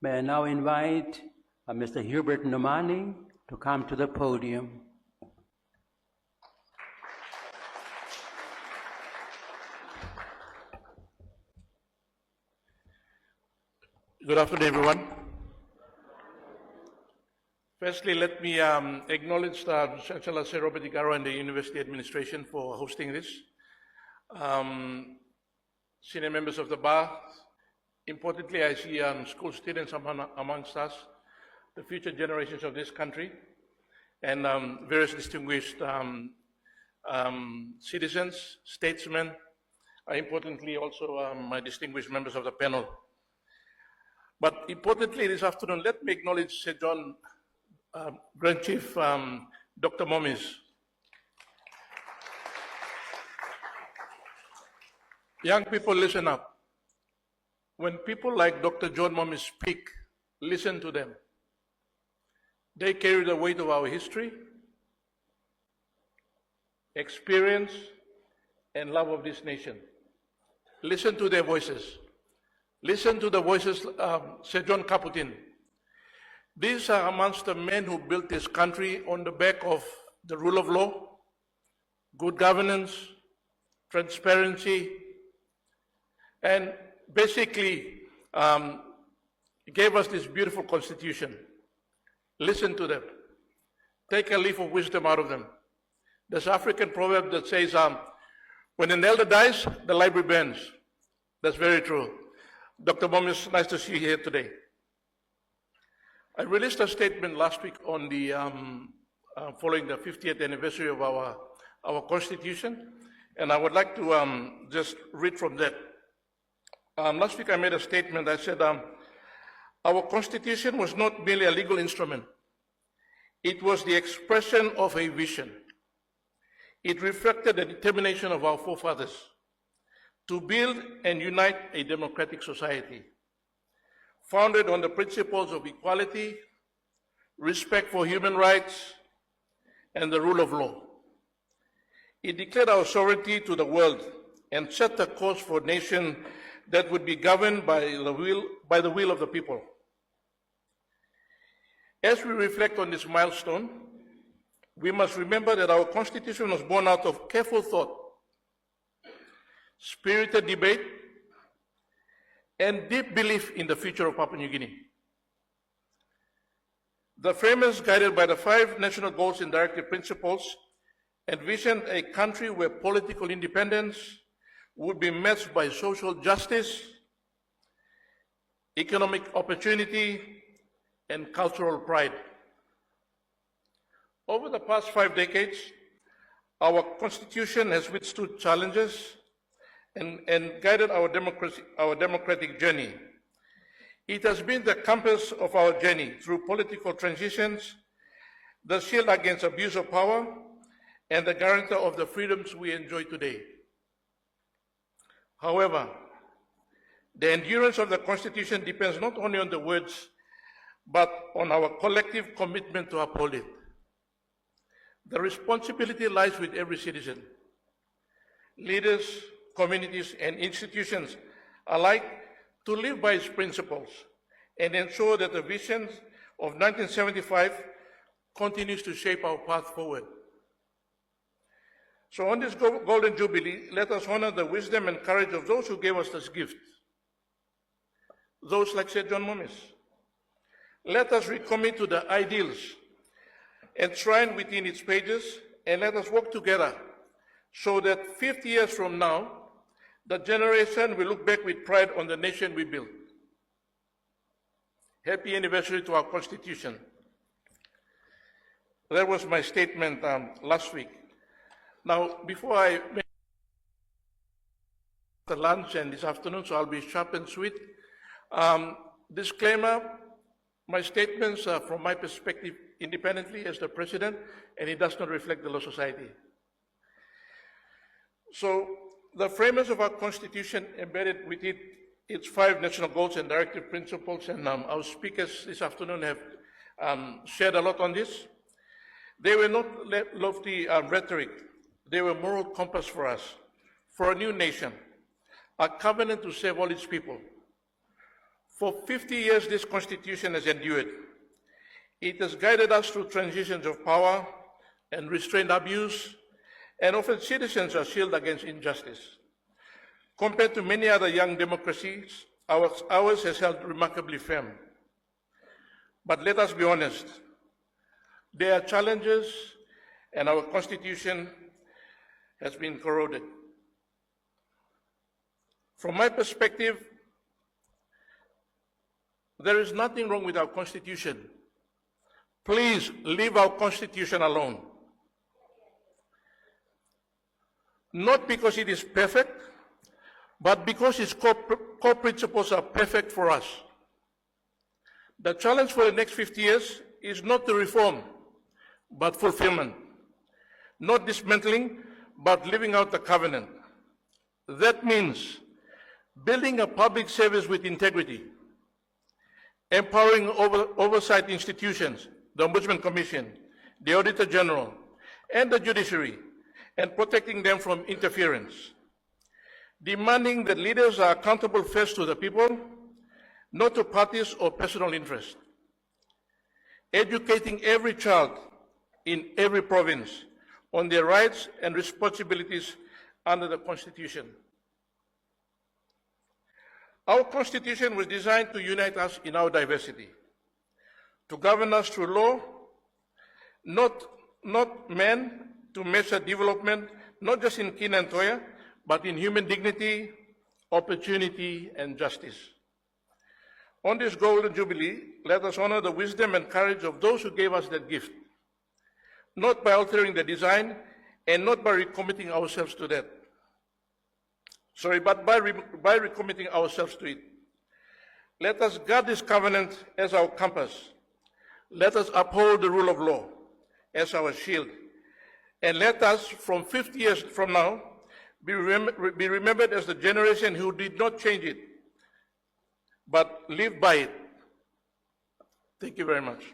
May I now invite Mr. Hubert Namani to come to the podium. Good afternoon, everyone. Firstly, let me acknowledge Chancellor Sir Robert Igaro and the University Administration for hosting this. Senior members of the bar, importantly, I see school students amongst us, the future generations of this country, and various distinguished citizens, statesmen, importantly also my distinguished members of the panel. But importantly this afternoon, let me acknowledge Sir John Grand Chief Dr. Momis. Young people, listen up. When people like Dr. John Momis speak, listen to them. They carry the weight of our history, experience, and love of this nation. Listen to their voices. Listen to the voices of Sir John Caputin. These are amongst the men who built this country on the back of the rule of law, good governance, transparency, and basically gave us this beautiful constitution. Listen to them. Take a leaf of wisdom out of them. There's an African proverb that says, when an elder dies, the library burns. That's very true. Dr. Momis, nice to see you here today. I released a statement last week on the following the 50th anniversary of our Constitution, and I would like to just read from that. Last week I made a statement. I said, our Constitution was not merely a legal instrument. It was the expression of a vision. It reflected the determination of our forefathers to build and unite a democratic society, founded on the principles of equality, respect for human rights, and the rule of law. It declared our sovereignty to the world and set the course for a nation that would be governed by the will of the people. As we reflect on this milestone, we must remember that our Constitution was born out of careful thought, spirited debate, and deep belief in the future of Papua New Guinea. The framers, guided by the 5 national goals and directive principles, envisioned a country where political independence would be matched by social justice, economic opportunity, and cultural pride. Over the past 5 decades, our Constitution has withstood challenges and guided our democratic journey. It has been the compass of our journey through political transitions, the shield against abuse of power, and the guarantor of the freedoms we enjoy today. However, the endurance of the Constitution depends not only on the words, but on our collective commitment to uphold it. The responsibility lies with every citizen. Leaders, communities, and institutions alike to live by its principles and ensure that the vision of 1975 continues to shape our path forward. So on this Golden Jubilee, let us honor the wisdom and courage of those who gave us this gift, those like Sir John Momis. Let us recommit to the ideals enshrined within its pages, and let us work together so that 50 years from now, the generation will look back with pride on the nation we built. Happy anniversary to our Constitution. That was my statement last week. Now, before I make the lunch and this afternoon, so I'll be sharp and sweet. Disclaimer, my statements are from my perspective independently as the President, and it does not reflect the law society. So, the framers of our Constitution embedded with it its 5 national goals and directive principles, and our speakers this afternoon have shared a lot on this. They were not lofty rhetoric. They were moral compass for us, for a new nation, a covenant to save all its people, For 50 years, this Constitution has endured. It has guided us through transitions of power and restrained abuse, and often citizens are shielded against injustice. Compared to many other young democracies, ours has held remarkably firm. But let us be honest, there are challenges, and our Constitution has been corroded. From my perspective, there is nothing wrong with our Constitution. Please leave our Constitution alone. Not because it is perfect, but because its core principles are perfect for us. The challenge for the next 50 years is not to reform, but fulfillment. Not dismantling, but living out the covenant. That means building a public service with integrity, empowering oversight institutions, the Ombudsman Commission, the Auditor General, and the judiciary, and protecting them from interference. Demanding that leaders are accountable first to the people, not to parties or personal interest. Educating every child in every province on their rights and responsibilities under the Constitution. Our Constitution was designed to unite us in our diversity, to govern us through law, not men to measure development, not just in kin and toya, but in human dignity, opportunity, and justice. On this Golden Jubilee, let us honor the wisdom and courage of those who gave us that gift, not by altering the design and not by recommitting ourselves to that. But by recommitting ourselves to it. Let us guard this covenant as our compass. Let us uphold the rule of law as our shield. And let us, from 50 years from now, be remembered as the generation who did not change it, but lived by it. Thank you very much.